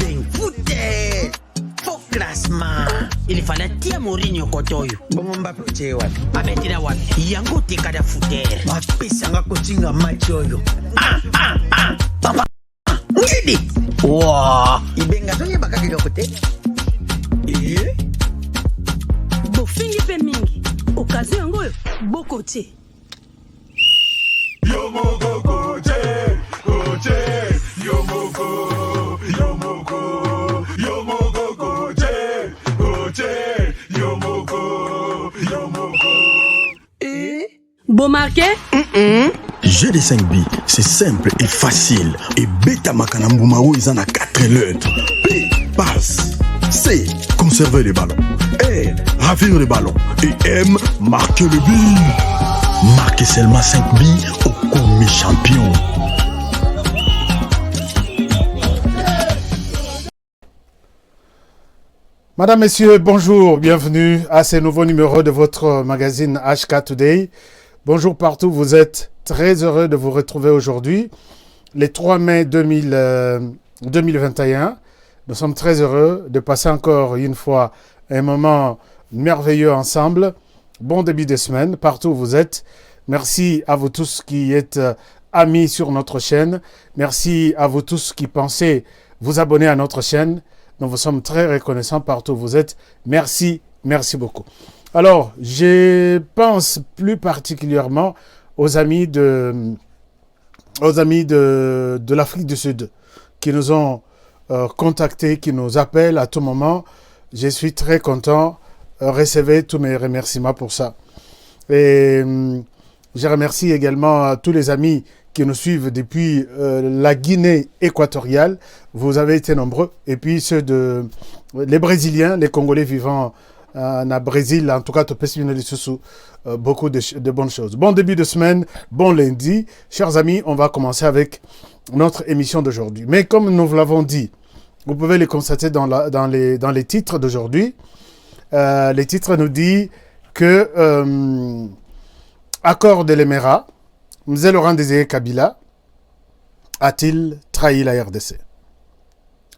ben fute. Faux classement. Il fallait tia Mourinho kotoyo. Bongo Mbappé otie wapi? Abetira wapi? Yango tekada futere. Mapesanga kochinga match oyo. Papa. Ngidi. Wow. Ibenga zonye bakakilo kote. Bofingi pe mingi. Okazo yango bokote. Yomoko koche, koche, yomoko, yomoko, yomoko koche, koche, yomoko, yomoko. Bon marqué? Jeu de 5 billes, c'est simple et facile. Et Beta Makanambumao, ils en a 4 lettres. P, passe. C, conserver les ballons. R, ravir les ballons. Et M, marquer le but. Marquez seulement 5 billes au commis champion. Madame, Messieurs, bonjour, bienvenue à ce nouveau numéro de votre magazine HK Today. Bonjour partout, vous êtes très heureux de vous retrouver aujourd'hui, le 3 mai 2021. Nous sommes très heureux de passer encore une fois un moment merveilleux ensemble. Bon début de semaine, partout où vous êtes. Merci à vous tous qui êtes amis sur notre chaîne. Merci à vous tous qui pensez vous abonner à notre chaîne. Nous vous sommes très reconnaissants partout où vous êtes. Merci, merci beaucoup. Alors, je pense plus particulièrement aux amis de l'Afrique du Sud qui nous ont contactés, qui nous appellent à tout moment. Je suis très content. Recevez tous mes remerciements pour ça. Et je remercie également tous les amis qui nous suivent depuis la Guinée équatoriale. Vous avez été nombreux. Et puis les Brésiliens, les Congolais vivant en Brésil, en tout cas, beaucoup de bonnes choses. Bon début de semaine, bon lundi. Chers amis, on va commencer avec notre émission d'aujourd'hui. Mais comme nous vous l'avons dit, vous pouvez les constater dans les titres d'aujourd'hui. Les titres nous disent que accord de l'Émirat, Mzé Laurent Désiré Kabila a-t-il trahi la RDC?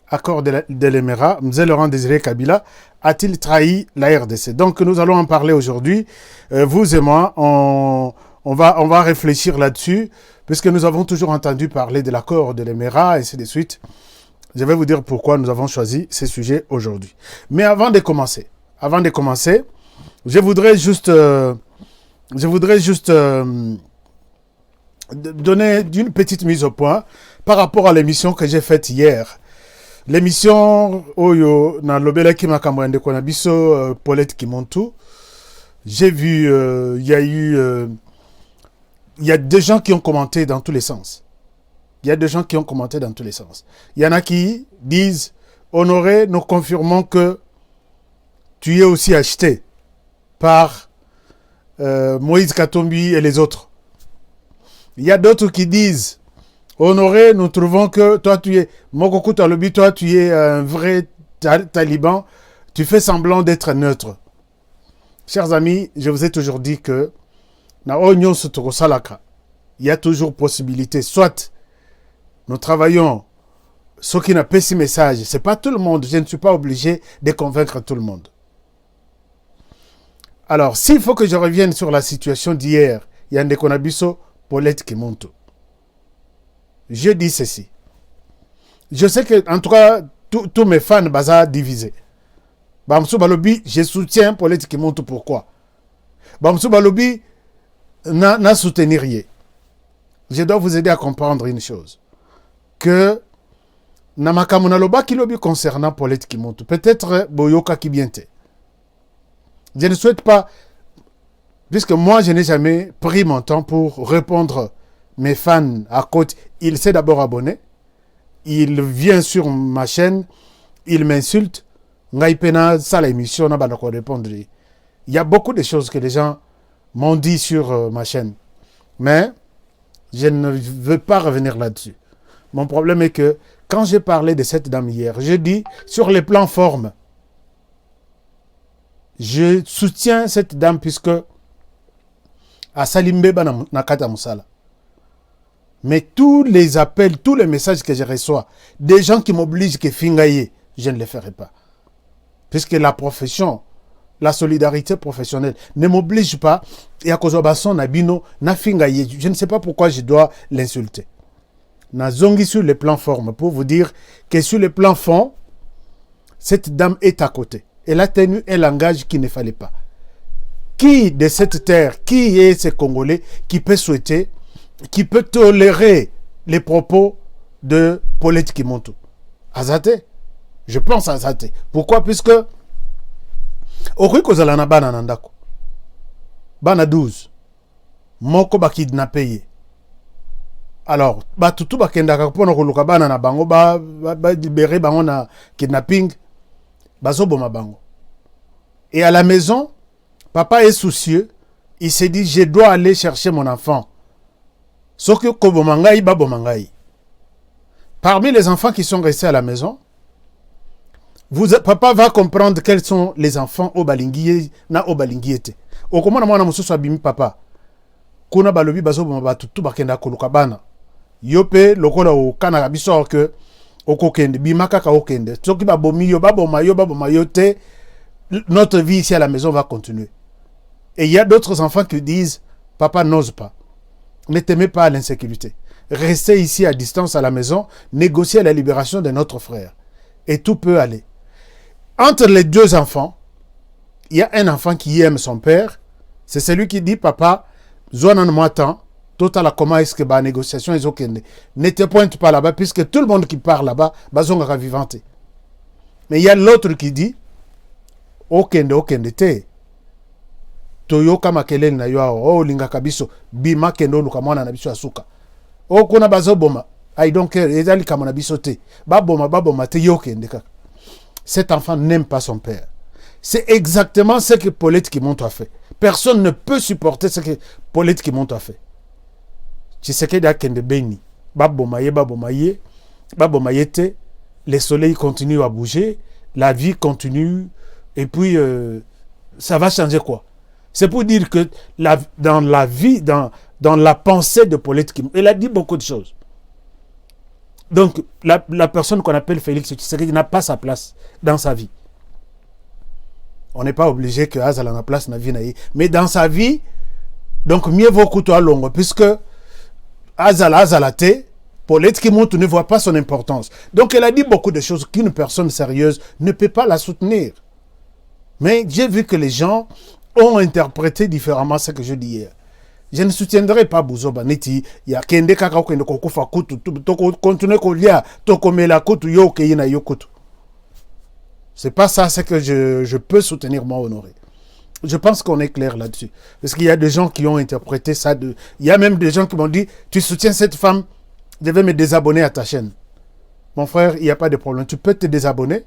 Accord de l'Émirat, Mzé Laurent Désiré Kabila a-t-il trahi la RDC? Donc nous allons en parler aujourd'hui. Vous et moi, on va réfléchir là-dessus, puisque nous avons toujours entendu parler de l'accord de l'Émirat, et ainsi de suite. Je vais vous dire pourquoi nous avons choisi ces sujets aujourd'hui. Mais avant de commencer, je voudrais juste donner une petite mise au point par rapport à l'émission que j'ai faite hier. L'émission Oyo na Lobela Kimakambo de Konabiso Paulette Kimontou. J'ai vu il y a des gens qui ont commenté dans tous les sens. Il y en a qui disent Honoré, nous confirmons que tu es aussi acheté par Moïse Katumbi et les autres. Il y a d'autres qui disent Honoré, nous trouvons que toi tu es Mokoku Talobi, toi tu es un vrai taliban, tu fais semblant d'être neutre. Chers amis, je vous ai toujours dit que na Onyon Sutoko Salaka, il y a toujours possibilité, soit nous travaillons ce qui n'a pas ce message, c'est pas tout le monde, je ne suis pas obligé de convaincre tout le monde. Alors, s'il faut que je revienne sur la situation d'hier, Yande Konabiso, Paulette Kimontou. Je dis ceci. Je sais que, en tout cas, tous mes fans baza divisés. Bamsou Balobi, je soutiens Paulette Kimontou. Pourquoi? Bamsou Balobi n'a soutenu rien. Je dois vous aider à comprendre une chose. Que Namakamouna Loba Kilobi concernant Paulette Kimontou. Peut-être Boyoka Kibiente. Je ne souhaite pas, puisque moi je n'ai jamais pris mon temps pour répondre mes fans à côté. Il s'est d'abord abonné, il vient sur ma chaîne, il m'insulte. Il y a beaucoup de choses que les gens m'ont dit sur ma chaîne, mais je ne veux pas revenir là-dessus. Mon problème est que quand j'ai parlé de cette dame hier, je dis sur les plans formes, je soutiens cette dame puisque à Salimbe Nakata Moussala. Mais tous les appels, tous les messages que je reçois, des gens qui m'obligent que fingaye, je ne les ferai pas. Puisque la profession, la solidarité professionnelle ne m'oblige pas. Et à cause de son nabino, na fingaye, je ne sais pas pourquoi je dois l'insulter. Na zongi sur le plan forme pour vous dire que sur le plan fond, cette dame est à côté. Elle a tenu un langage qu'il ne fallait pas. Qui de cette terre, qui est ce Congolais qui peut souhaiter, qui peut tolérer les propos de Paulette Kimontou? Azate. Je pense à Azate. Pourquoi? Puisque au kozala na bana nandako. Bana 12. Moko ba kidnappé. Alors, ba tutu ba kendaka pona koluka bana na bango ba libérer bango na kidnapping. Bazoboma bango. Et à la maison, papa est soucieux. Il s'est dit, je dois aller chercher mon enfant. Sauf que kobomangai babomangai. Parmi les enfants qui sont restés à la maison, papa va comprendre quels sont les enfants au balingi na au balingiete. Au comment na mususu abimi papa. Kuna balobi bazoboma batutu bakenda koluka bana. Yope lokola o kana biso que okokende bimaka ka okende. Soki babomi yo baboma yo te, notre vie ici à la maison va continuer. Et il y a d'autres enfants qui disent papa n'ose pas. Ne t'aimez pas à l'insécurité. Restez ici à distance à la maison, négociez la libération de notre frère. Et tout peut aller. Entre les deux enfants, il y a un enfant qui aime son père. C'est celui qui dit, papa, zonan m'attend. Total, comment est-ce que la négociation est ok? Ne te pointe pas là-bas, puisque tout le monde qui part là-bas, bazonga vivante. Mais il y a l'autre qui dit, okende te. Toyoka makelele na yo o linga kabiso bima kendo luka mwana na biso asuka. O kuna bazoboma. I don't care. Ezali kama na biso te. Baboma te yokende kaka. Cet enfant n'aime pas son père. C'est exactement ce que Paulette Kimontou a fait. Personne ne peut supporter ce que Paulette Kimontou a fait. Tshisekedi a kende beni. Babomaye te. Les soleils continuent à bouger. La vie continue. Et puis, ça va changer quoi? C'est pour dire que dans la vie, dans la pensée de Paulette Kimontou, elle a dit beaucoup de choses. Donc, la personne qu'on appelle Félix Tshisekedi n'a pas sa place dans sa vie. On n'est pas obligé que Azala n'a place dans la vie. Mais dans sa vie, donc mieux vaut couteau à longue, puisque Azala te, Paulette Kimontou ne voit pas son importance. Donc, elle a dit beaucoup de choses qu'une personne sérieuse ne peut pas la soutenir. Mais j'ai vu que les gens ont interprété différemment ce que je dis hier. Je ne soutiendrai pas Bouzoba Neti. Il y a Kende Kaka Kende Kokufa Kutu. Continuer Kolia. Tokomela Kutu Yo Keyina Yo Kutu. C'est pas ça ce que je peux soutenir moi, Honoré. Je pense qu'on est clair là-dessus. Parce qu'il y a des gens qui ont interprété ça. Il y a même des gens qui m'ont dit, tu soutiens cette femme, je vais me désabonner à ta chaîne. Mon frère, il n'y a pas de problème. Tu peux te désabonner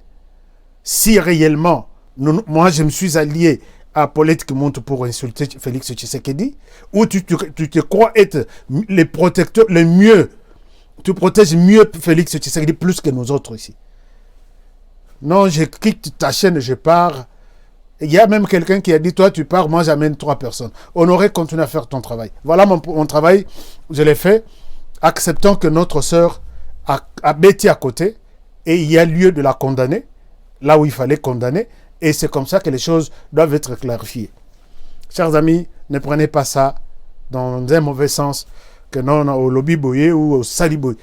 si réellement, moi je me suis allié à Paulette Kimontou pour insulter Félix Tshisekedi, ou tu te crois être les protecteurs, les mieux, tu protèges mieux Félix Tshisekedi plus que nous autres ici. Non, je quitte ta chaîne, je pars. Il y a même quelqu'un qui a dit, toi tu pars, moi j'amène 3 personnes. Honoré, continue à faire ton travail. Voilà mon travail, je l'ai fait, acceptant que notre sœur a bêti à côté, et il y a lieu de la condamner, là où il fallait condamner, et c'est comme ça que les choses doivent être clarifiées. Chers amis, ne prenez pas ça dans un mauvais sens, que non, au lobby boye ou au sali boye.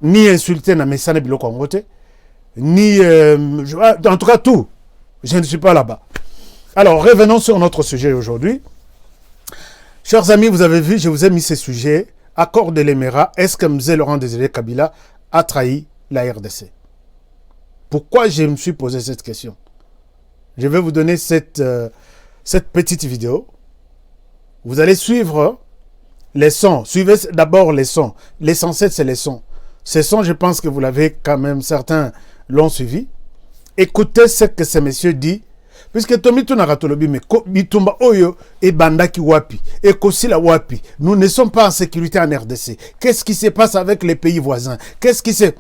Ni insulter na mesane biloko ngote, ni en tout cas tout. Je ne suis pas là-bas. Alors, revenons sur notre sujet aujourd'hui. Chers amis, vous avez vu, je vous ai mis ces sujets. Accord de l'Émirat, est-ce que M. Laurent Désiré Kabila a trahi la RDC? Pourquoi je me suis posé cette question? Je vais vous donner cette petite vidéo. Vous allez suivre les sons. Suivez d'abord les sons. L'essentiel, c'est les sons. Ces sons, je pense que vous l'avez quand même, certains l'ont suivi. Écoutez ce que ce monsieur dit. Puisque Tomi Tunaratolobi, mais Bitumba Oyo et Bandaki Wapi, et Kosila Wapi, nous ne sommes pas en sécurité en RDC. Qu'est-ce qui se passe avec les pays voisins? Qu'est-ce qui se...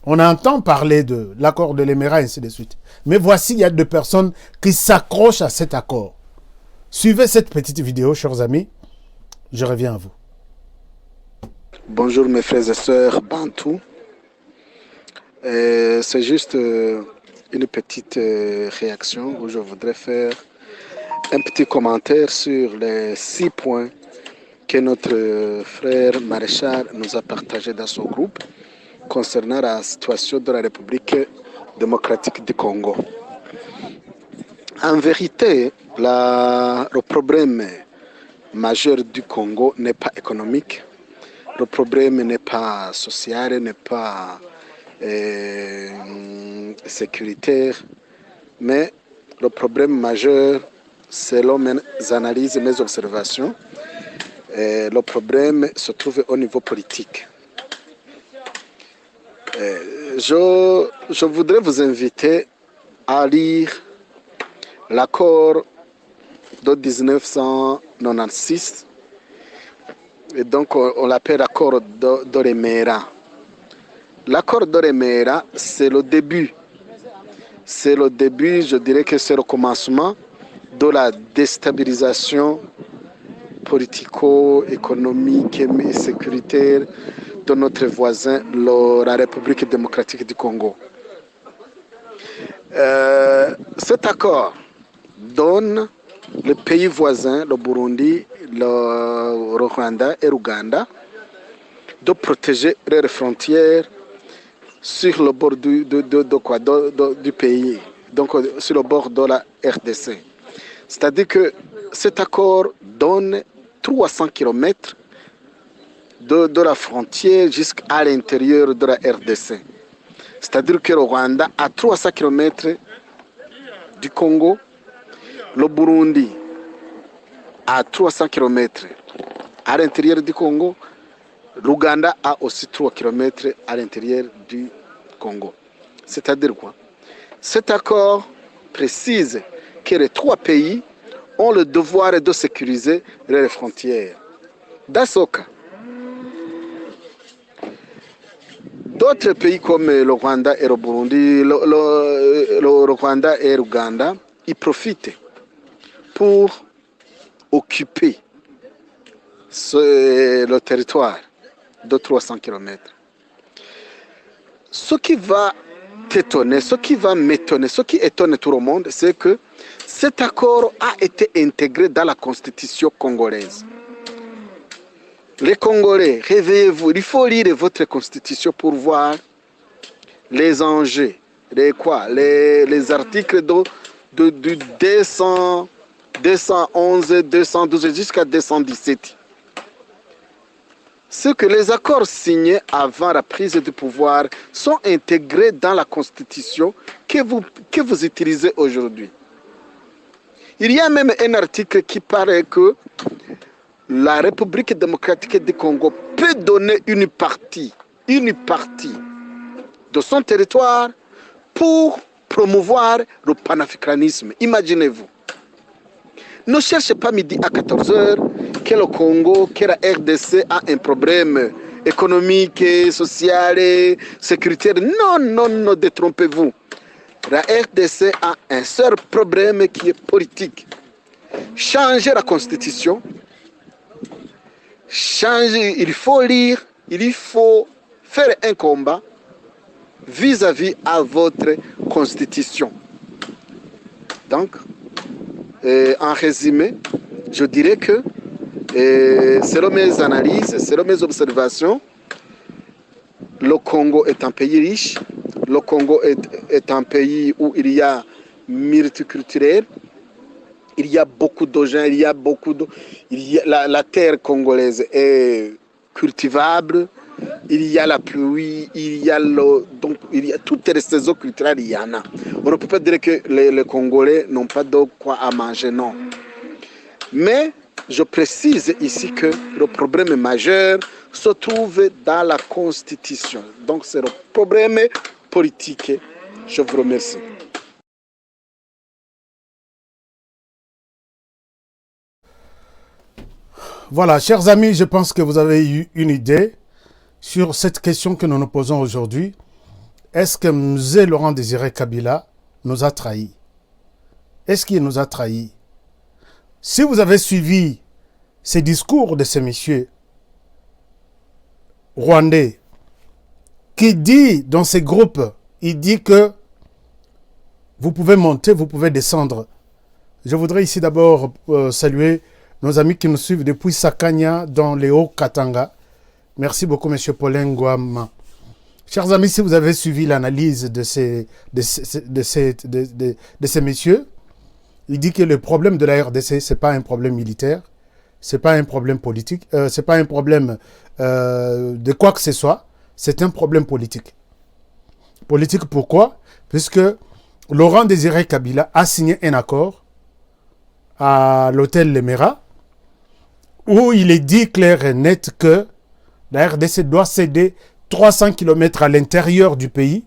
On entend parler de l'accord de l'Émirat et ainsi de suite. Mais voici, il y a 2 personnes qui s'accrochent à cet accord. Suivez cette petite vidéo, chers amis. Je reviens à vous. Bonjour mes frères et sœurs Bantou. C'est juste une petite réaction où je voudrais faire un petit commentaire sur les 6 points que notre frère Maréchal nous a partagés dans son groupe concernant la situation de la République démocratique du Congo. En vérité, le problème majeur du Congo n'est pas économique. Le problème n'est pas social, n'est pas sécuritaire, mais le problème majeur, selon mes analyses et mes observations, le problème se trouve au niveau politique. Je voudrais vous inviter à lire l'accord de 1996. Et donc, on l'appelle l'accord d'Oremera. L'accord d'Oremera, c'est le début. C'est le début, je dirais que c'est le commencement de la déstabilisation politico-économique et sécuritaire de notre voisin, la République démocratique du Congo. Cet accord donne les pays voisins, le Burundi, le Rwanda et l'Ouganda, de protéger leurs frontières sur le bord du pays, donc sur le bord de la RDC. C'est-à-dire que cet accord donne 300 km de la frontière jusqu'à l'intérieur de la RDC. C'est-à-dire que le Rwanda a 300 km du Congo, le Burundi a 300 km à l'intérieur du Congo, l'Ouganda a aussi 3 km à l'intérieur du Congo. C'est-à-dire quoi? Cet accord précise que les 3 pays ont le devoir de sécuriser leurs frontières. Dans ce cas, d'autres pays comme le Rwanda et le Burundi, le Rwanda et l'Ouganda, ils profitent pour occuper le territoire de 300 km. Ce qui va t'étonner, ce qui va m'étonner, ce qui étonne tout le monde, c'est que cet accord a été intégré dans la constitution congolaise. Les Congolais, réveillez-vous, il faut lire votre constitution pour voir les enjeux, les articles de 200, 211, 212 jusqu'à 217. Ce que les accords signés avant la prise du pouvoir sont intégrés dans la Constitution que vous utilisez aujourd'hui. Il y a même un article qui paraît que la République démocratique du Congo peut donner une partie de son territoire pour promouvoir le panafricanisme. Imaginez-vous. Ne cherchez pas midi à 14h que le Congo, que la RDC a un problème économique, social, sécuritaire. Non, non, non, détrompez-vous. La RDC a un seul problème qui est politique. Changer la constitution, il faut lire, il faut faire un combat vis-à-vis à votre constitution. Donc, en résumé, je dirais que selon mes analyses, selon mes observations, le Congo est un pays riche, le Congo est un pays où il y a multiculturel, il y a beaucoup de gens, il y a beaucoup de... la terre congolaise est cultivable, il y a la pluie, il y a toutes les saisons culturelles, il y en a. On ne peut pas dire que les Congolais n'ont pas de quoi à manger, non. Mais je précise ici que le problème majeur se trouve dans la Constitution. Donc c'est le problème politique. Je vous remercie. Voilà, chers amis, je pense que vous avez eu une idée sur cette question que nous nous posons aujourd'hui. Est-ce que M. Laurent Désiré Kabila nous a trahis? Est-ce qu'il nous a trahis? Si vous avez suivi ces discours de ces messieurs, rwandais qui dit dans ces groupes, il dit que vous pouvez monter, vous pouvez descendre. Je voudrais ici d'abord saluer nos amis qui nous suivent depuis Sakanya dans les Hauts-Katanga. Merci beaucoup, M. Paulin Guama. Chers amis, si vous avez suivi l'analyse de ces messieurs, il dit que le problème de la RDC, ce n'est pas un problème militaire, ce n'est pas un problème politique, ce n'est pas un problème de quoi que ce soit, c'est un problème politique. Politique pourquoi? Puisque Laurent Désiré Kabila a signé un accord à l'hôtel Lemera où il est dit clair et net que la RDC doit céder 300 km à l'intérieur du pays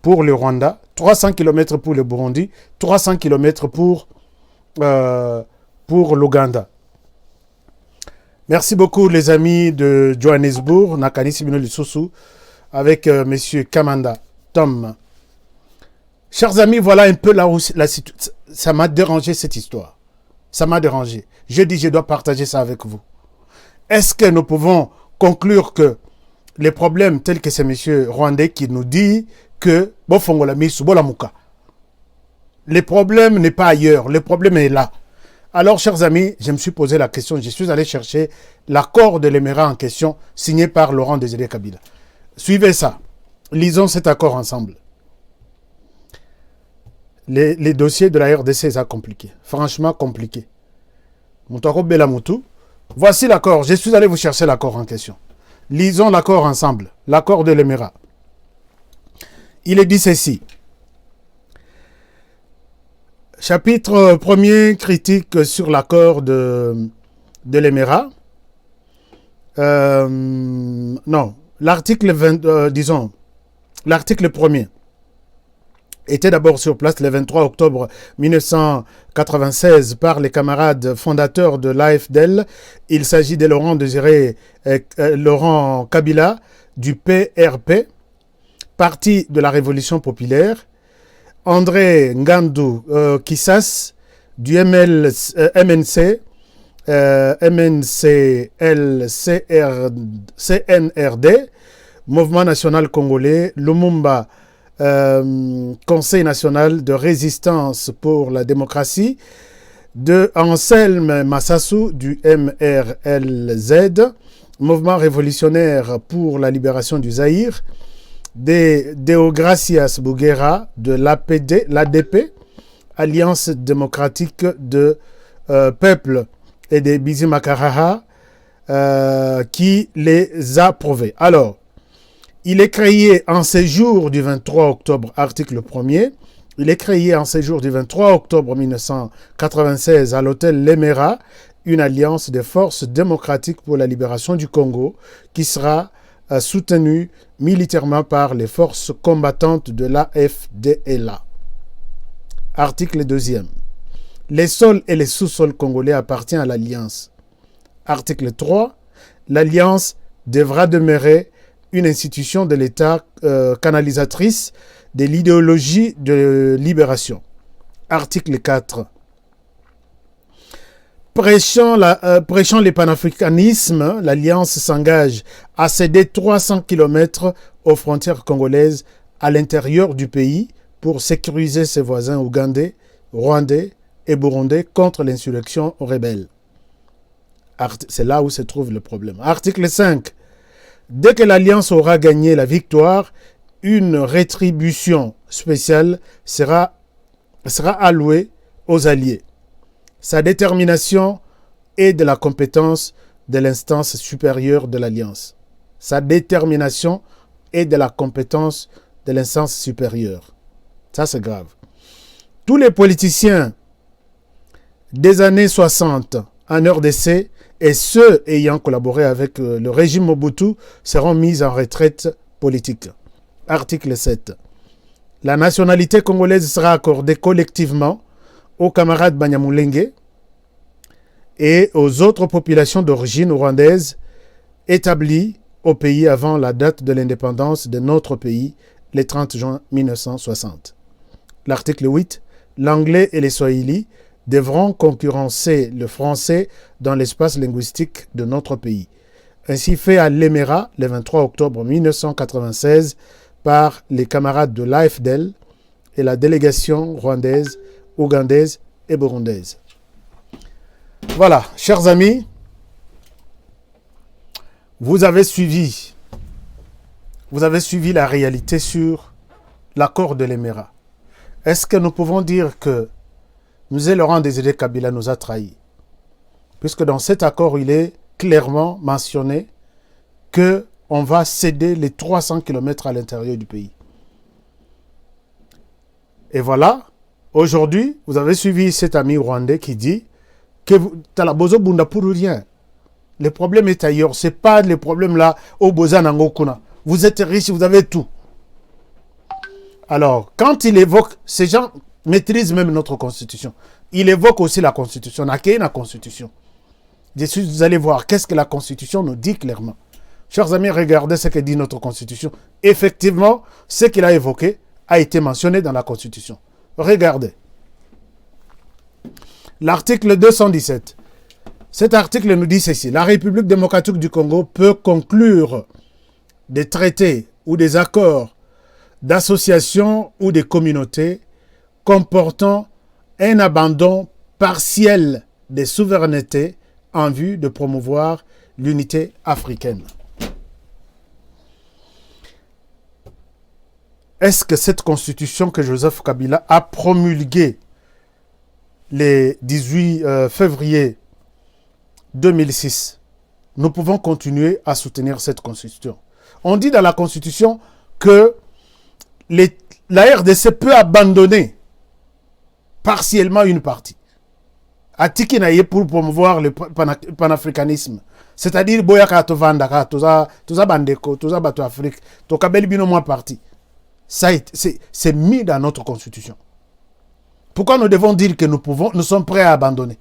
pour le Rwanda, 300 km pour le Burundi, 300 km pour l'Ouganda. Merci beaucoup les amis de Johannesburg, Nakani Sibino Lisusu, avec monsieur Kamanda, Tom. Chers amis, voilà un peu là où la situation. Ça m'a dérangé cette histoire. Ça m'a dérangé. Je dis, je dois partager ça avec vous. Est-ce que nous pouvons conclure que les problèmes tels que ces messieurs rwandais qui nous disent que le problème n'est pas ailleurs, le problème est là. Alors, chers amis, je me suis posé la question, je suis allé chercher l'accord de l'Émirat en question signé par Laurent Désiré Kabila. Suivez ça. Lisons cet accord ensemble. Les dossiers de la RDC sont compliqués. Franchement compliqués. Voici l'accord. Je suis allé vous chercher l'accord en question. Lisons l'accord ensemble. L'accord de l'Émirat. Il est dit ceci. Chapitre 1er, critique sur l'accord de l'Émirat. Non, l'article 20, disons, l'article 1er était d'abord sur place le 23 octobre 1996 par les camarades fondateurs de l'AFDEL. Il s'agit de Laurent Kabila du PRP, Parti de la Révolution populaire, André Ngandou Kissas du MNC, CNRD, Mouvement National Congolais, Lumumba, Conseil National de Résistance pour la Démocratie, de Anselme Massassou du MRLZ, Mouvement Révolutionnaire pour la Libération du Zaïre, de Deogracias Bouguera de l'ADP, Alliance démocratique de peuple, et de Bizi Makaraha, qui les a approuvés. Alors, il est créé en séjour du 23 octobre, article 1er, il est créé en séjour du 23 octobre 1996 à l'hôtel Lemera, une alliance des forces démocratiques pour la libération du Congo qui sera soutenue militairement par les forces combattantes de l'AFDLA. Article 2e. Les sols et les sous-sols congolais appartiennent à l'Alliance. Article 3. L'Alliance devra demeurer une institution de l'État canalisatrice de l'idéologie de libération. Article 4. Prêchant le panafricanisme, l'Alliance s'engage à céder 300 km aux frontières congolaises à l'intérieur du pays pour sécuriser ses voisins ougandais, rwandais et burundais contre l'insurrection rebelle. C'est là où se trouve le problème. Article 5. Dès que l'Alliance aura gagné la victoire, une rétribution spéciale sera allouée aux alliés. Sa détermination est de la compétence de l'instance supérieure de l'Alliance. Sa détermination est de la compétence de l'instance supérieure. Ça, c'est grave. Tous les politiciens des années 60 en RDC et ceux ayant collaboré avec le régime Mobutu seront mis en retraite politique. Article 7. La nationalité congolaise sera accordée collectivement aux camarades Banyamulenge et aux autres populations d'origine rwandaise établies au pays avant la date de l'indépendance de notre pays, le 30 juin 1960. L'article 8. L'anglais et les swahili devront concurrencer le français dans l'espace linguistique de notre pays. ainsi fait à l'Emera le 23 octobre 1996 par les camarades de l'AFDEL et la délégation rwandaise, ougandaise et burundaise. Voilà, chers amis, vous avez suivi la réalité sur l'accord de l'Emera. Est-ce que nous pouvons dire que M. Laurent Désiré Kabila nous a trahis? Puisque dans cet accord, il est clairement mentionné qu'on va céder les 300 km à l'intérieur du pays. Et voilà, aujourd'hui, vous avez suivi cet ami rwandais qui dit que Talabozo Bunda pour rien. Le problème est ailleurs. Ce n'est pas le problème là au Bozanangokuna. Vous êtes riche, vous avez tout. Alors, quand il évoque, ces gens maîtrisent même notre constitution. Il évoque aussi la constitution. On la constitution. Vous allez voir qu'est-ce que la constitution nous dit clairement. Chers amis, regardez ce que dit notre constitution. Effectivement, ce qu'il a évoqué a été mentionné dans la constitution. Regardez. L'article 217. Cet article nous dit ceci. La République démocratique du Congo peut conclure des traités ou des accords d'association ou des communautés comportant un abandon partiel des souverainetés en vue de promouvoir l'unité africaine. Est-ce que cette constitution que Joseph Kabila a promulguée le 18 février 2006, nous pouvons continuer à soutenir cette constitution? On dit dans la constitution que la RDC peut abandonner partiellement une partie. Atiki na ye pour promouvoir le panafricanisme. C'est-à-dire, boyaka tovanda, toza bandeko, toza bato Afrique, to kabeli bino moins parti. Ça, c'est mis dans notre constitution. Pourquoi nous devons dire que nous sommes prêts à abandonner?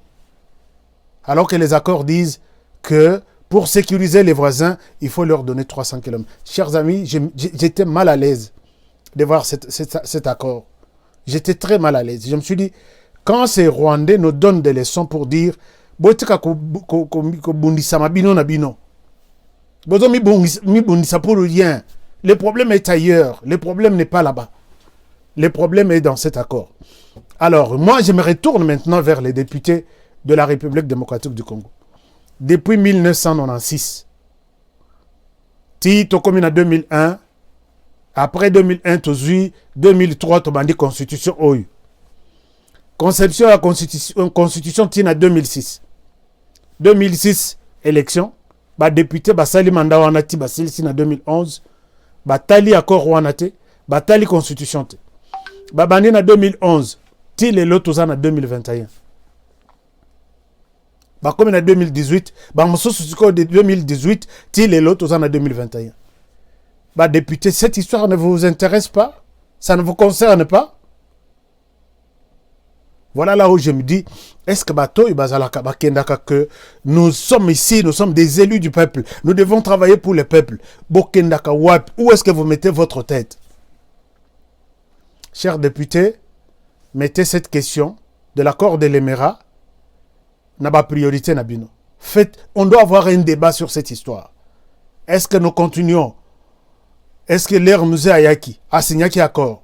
Alors que les accords disent que pour sécuriser les voisins, il faut leur donner 300 km. Chers amis, j'étais mal à l'aise de voir cet accord. J'étais très mal à l'aise. Je me suis dit, quand ces Rwandais nous donnent des leçons pour dire botika ko bundisa mabino na bino. Bozo mi bundisa pour rien. Le problème est ailleurs. Le problème n'est pas là-bas. Le problème est dans cet accord. Alors, moi, je me retourne maintenant vers les députés de la République démocratique du Congo. Depuis 1996, Tito commune en 2001, après 2001, tozui 2003, tobandi constitution OU. Conception de la constitution tina 2006. 2006, élection. Ba député basali mandat wanati basilisi na 2011. Batali accord wanate. Batali constitution te. Babandi na 2011. Ti lelo toza na 2021. Comme en 2018, de 2018, ti lelo toza na 2021. Député, cette histoire ne vous intéresse pas? Ça ne vous concerne pas? Voilà là où je me dis, est-ce que nous sommes ici, nous sommes des élus du peuple, nous devons travailler pour le peuple. Où est-ce que vous mettez votre tête? Chers députés, mettez cette question de l'accord de l'Emera n'a pas priorité Nabino. On doit avoir un débat sur cette histoire. Est-ce que nous continuons? Est-ce que l'ère musée Ayaki a signé qui accord?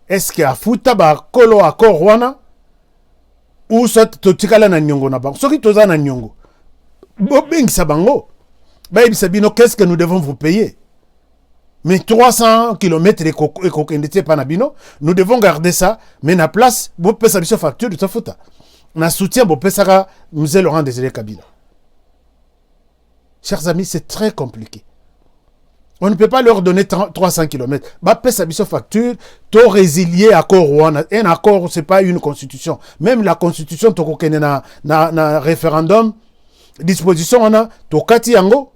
Est-ce que afuta ba kolo accord wana ou soit totikala na nyongo na bango? Soki toza na nyongo. Bobengisa bango. Ba ebisa bino qu'est-ce que nous devons vous payer? Mais 300 km et kokendete pa na bino, nous devons garder ça, mais na place bo pesa biso facture de tafuta. Na soutien bo pesa musée Laurent Désiré Kabila. Chers amis, c'est très compliqué. On ne peut pas leur donner 300 km. Bah, paie sa facture, to résilier accord Rwanda. Un accord, c'est pas une constitution. Même la constitution, to kokene na référendum, disposition, on a, to kati yango,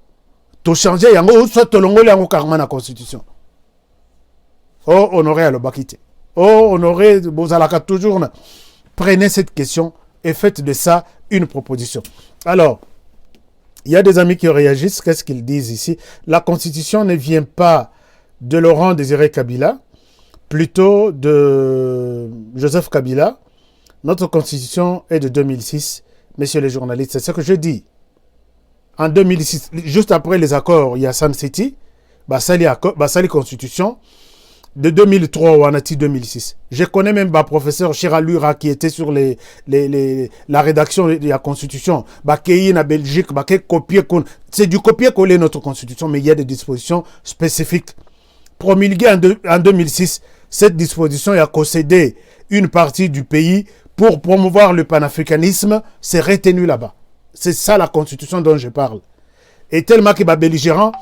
to changer yango, ou soit to longole yango karma na constitution. Oh, honoré à l'obakite. Oh, honoré, bozalaka toujours. Prenez cette question et faites de ça une proposition. Alors, il y a des amis qui réagissent. Qu'est-ce qu'ils disent ici? La constitution ne vient pas de Laurent Désiré Kabila, plutôt de Joseph Kabila. Notre constitution est de 2006, messieurs les journalistes. C'est ce que je dis. en 2006, juste après les accords, il y a Sun City, Basali Constitution, de 2003 ou en 2006. Je connais même le professeur Chiralura qui était sur la rédaction de la Constitution. Qui en Belgique, c'est du copier-coller notre Constitution, mais il y a des dispositions spécifiques. Promulguée en 2006, cette disposition a concédé une partie du pays pour promouvoir le panafricanisme, c'est retenu là-bas. C'est ça la Constitution dont je parle. Et tellement que les belligérants,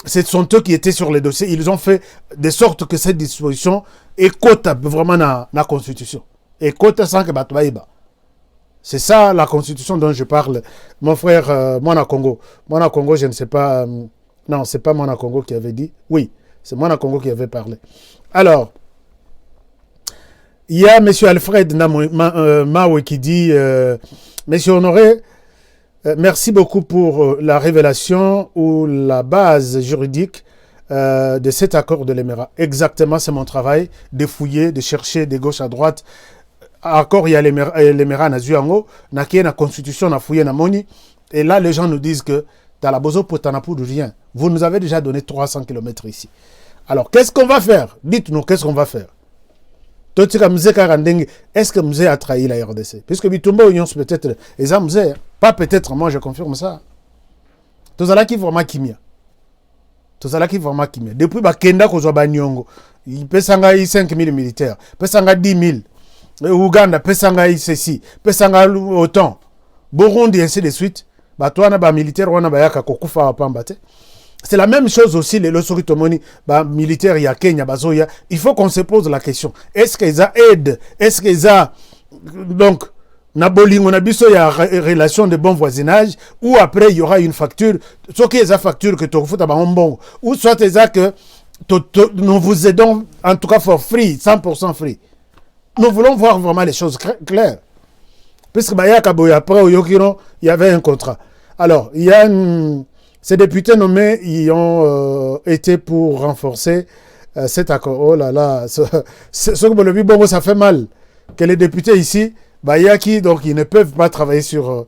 ce sont eux qui étaient sur les dossiers, ils ont fait de sorte que cette disposition écoute vraiment la Constitution. Écoute sans que Batouaïba. C'est ça la Constitution dont je parle. Mon frère, Mona Congo. Mona Congo, je ne sais pas. Non, c'est pas Mona Congo qui avait dit. Oui, c'est Mona Congo qui avait parlé. Alors, il y a M. Alfred Mawe qui dit M. Honoré, merci beaucoup pour la révélation ou la base juridique de cet accord de l'Émirat. Exactement, c'est mon travail de fouiller, de chercher de gauche à droite. Accord, il y a l'Émirat na Zuango, na qui na constitution na fouillé na moni. Et là, les gens nous disent que dans la bozo potanapu de rien. Vous nous avez déjà donné 300 km ici. Alors, qu'est-ce qu'on va faire? Dites-nous, qu'est-ce qu'on va faire? Est-ce que Mzé a trahi la RDC? Puisque Bitumba Union peut-être, et ça Mzé, pas peut-être, moi je confirme ça. Tout ça là qui vraiment kimia. Tout ça là qui vraiment kimia. Depuis Bakenda Kozoba Nyongo, il peut s'engager 5 000 militaires, peut s'engager 10 000. Ouganda peut s'engager ceci, peut s'engager autant. Burundi ainsi de suite. Toi, on a militaire, on a bayaka kokufa wapambate. C'est la même chose aussi, les Losoritomoni, militaires, il y a Kenya, Bazoya. Il faut qu'on se pose la question. Est-ce qu'ils ont aide? Est-ce qu'ils ont. Donc, Nabolingo Nabiso, il y a relation de bon voisinage, ou après, il y aura une facture. Soit qu'il y a une facture que tu fais à bon, ou soit il y a que nous vous aidons, en tout cas, for free, 100% free. Nous voulons voir vraiment les choses claires. Puisque, après, il y avait un contrat. Alors, il y a ces députés nommés, ils ont été pour renforcer cet accord. Oh là là, ça fait mal que les députés ici, donc ils ne peuvent pas travailler sur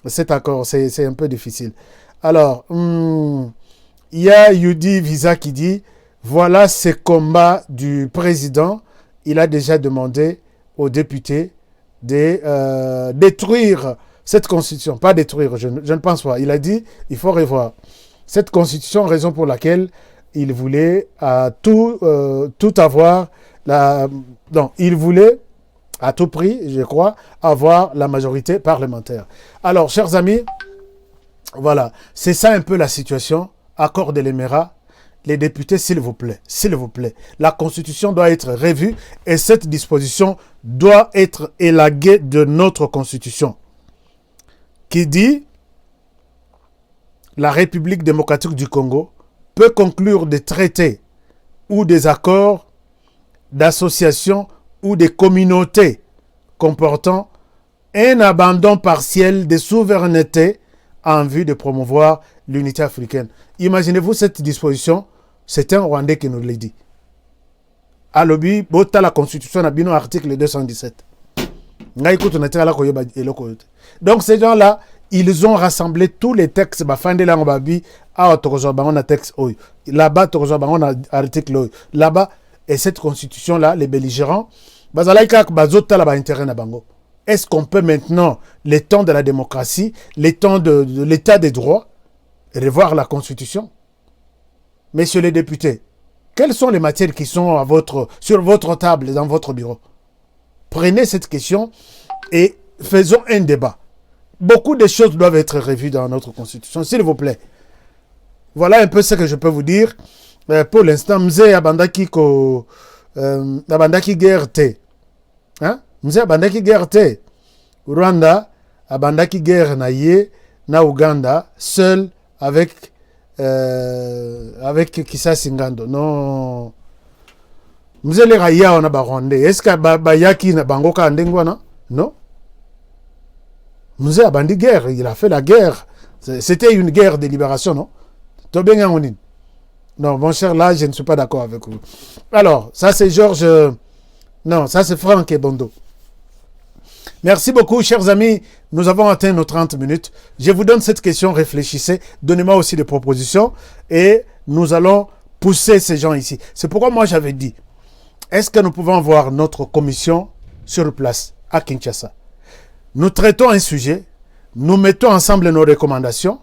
cet accord. C'est un peu difficile. Alors, il y a Yudi Visa qui dit, voilà ce combat du président. Il a déjà demandé aux députés de détruire cette constitution, pas détruire, je ne pense pas. Il a dit, il faut revoir cette constitution, raison pour laquelle il voulait tout avoir. Donc, il voulait, à tout prix, je crois, avoir la majorité parlementaire. Alors, chers amis, voilà, c'est ça un peu la situation. Accord de l'Émirat. Les députés, s'il vous plaît, la constitution doit être revue et cette disposition doit être élaguée de notre constitution, qui dit la République démocratique du Congo peut conclure des traités ou des accords d'association ou des communautés comportant un abandon partiel des souverainetés en vue de promouvoir l'unité africaine. Imaginez-vous cette disposition, c'est un Rwandais qui nous l'a dit. À l'objet, bota la constitution a bien article 217. Donc ces gens-là, ils ont rassemblé tous les textes. Là-bas, là-bas, et cette constitution-là, les belligérants, est-ce qu'on peut maintenant, les temps de la démocratie, les temps de l'état des droits, revoir la constitution? Messieurs les députés, quelles sont les matières qui sont sur votre table, dans votre bureau? Prenez cette question et faisons un débat. Beaucoup de choses doivent être revues dans notre constitution, s'il vous plaît. Voilà un peu ce que je peux vous dire. Pour l'instant, Mzee Abandaki guerre te. Hein? Mzee Abandaki guerre te. Rwanda, Abandaki guerre na ye, na Uganda, seul avec Kisa Singando. Non. Mzee le raya on a Rwandais. Est-ce que Yaki na Bangoka Andengwana? Non. Mzee Abandi guerre, il a fait la guerre. C'était une guerre de libération, non? Non, mon cher, là, je ne suis pas d'accord avec vous. Alors, ça c'est Georges... Non, ça c'est Franck et Bondo. Merci beaucoup, chers amis. Nous avons atteint nos 30 minutes. Je vous donne cette question, réfléchissez. Donnez-moi aussi des propositions et nous allons pousser ces gens ici. C'est pourquoi moi j'avais dit, est-ce que nous pouvons avoir notre commission sur place à Kinshasa? Nous traitons un sujet, nous mettons ensemble nos recommandations,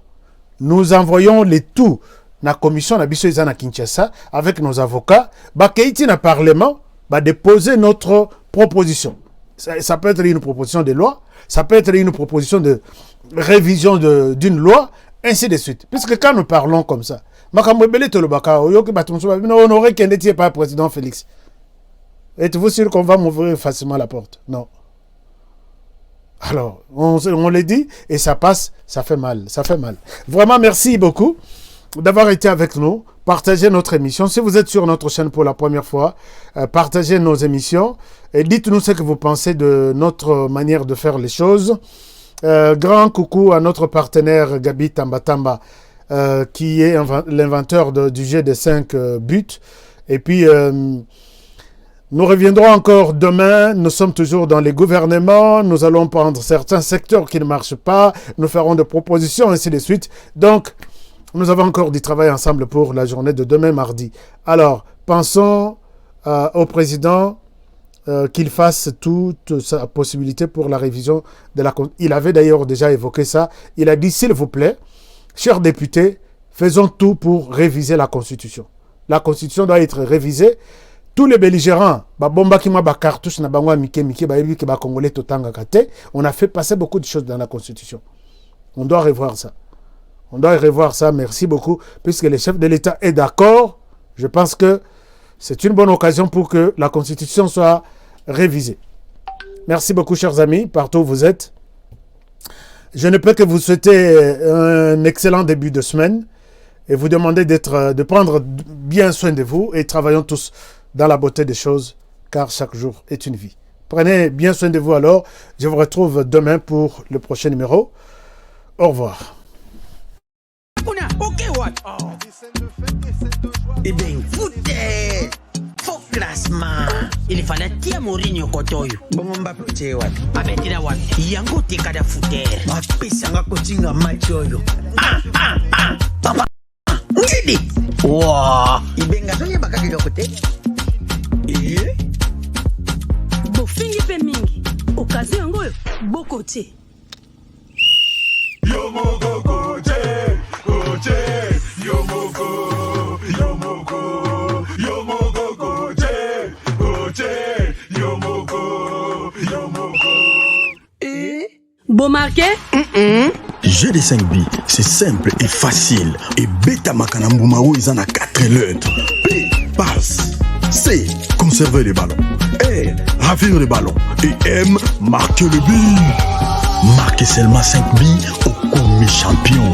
nous envoyons les tout na commission na biso à Kinshasa avec nos avocats, bakeiti na parlement, ba déposer notre proposition. Ça peut être une proposition de loi, ça peut être une proposition de révision d'une loi, ainsi de suite. Puisque quand nous parlons comme ça, on aurait qu'un n'était pas président Félix. Êtes-vous sûr qu'on va m'ouvrir facilement la porte? Non. Alors, on le dit et ça passe, ça fait mal, ça fait mal. Vraiment, merci beaucoup d'avoir été avec nous. Partagez notre émission. Si vous êtes sur notre chaîne pour la première fois, partagez nos émissions et dites-nous ce que vous pensez de notre manière de faire les choses. Grand coucou à notre partenaire Gabi Tambatamba, qui est l'inventeur du jeu des 5 buts. Et puis, nous reviendrons encore demain. Nous sommes toujours dans les gouvernements. Nous allons prendre certains secteurs qui ne marchent pas. Nous ferons des propositions, ainsi de suite. Donc, nous avons encore du travail ensemble pour la journée de demain mardi. Alors, pensons au président qu'il fasse toute sa possibilité pour la révision de la Constitution. Il avait d'ailleurs déjà évoqué ça. Il a dit, s'il vous plaît, chers députés, faisons tout pour réviser la Constitution. La Constitution doit être révisée. Tous les belligérants, on a fait passer beaucoup de choses dans la Constitution. On doit revoir ça. On doit revoir ça. Merci beaucoup. Puisque le chef de l'État est d'accord, je pense que c'est une bonne occasion pour que la Constitution soit révisée. Merci beaucoup, chers amis, partout où vous êtes. Je ne peux que vous souhaiter un excellent début de semaine et vous demander de prendre bien soin de vous et travaillons tous dans la beauté des choses, car chaque jour est une vie. Prenez bien soin de vous alors. Je vous retrouve demain pour le prochain numéro. Au revoir. Eh bien, foutez! Faut classement. Il fallait tirer Mourinho Kotoyo. Bon, Mbappé, tu es what? Abetira what? Yango te kada fouter. Mapesanga kochinga match oyo. Papa. Ngidi. Wow. Ibenga sonye bakaki dokote. Bofingi pe mingi. Okazi yango yo. Bokote. Yomoko koche, koche, yomoko, yomoko, yomoko koche, koche, yomoko, yomoko. Bon marqué? GD5B, c'est simple et facile. Et Beta Makanambumao, ils en a 4 lettres. P, passe. C, conserver les ballons. R, ravir les ballons. Et M, marquer le but. Marquez seulement 5 billes au commis champion.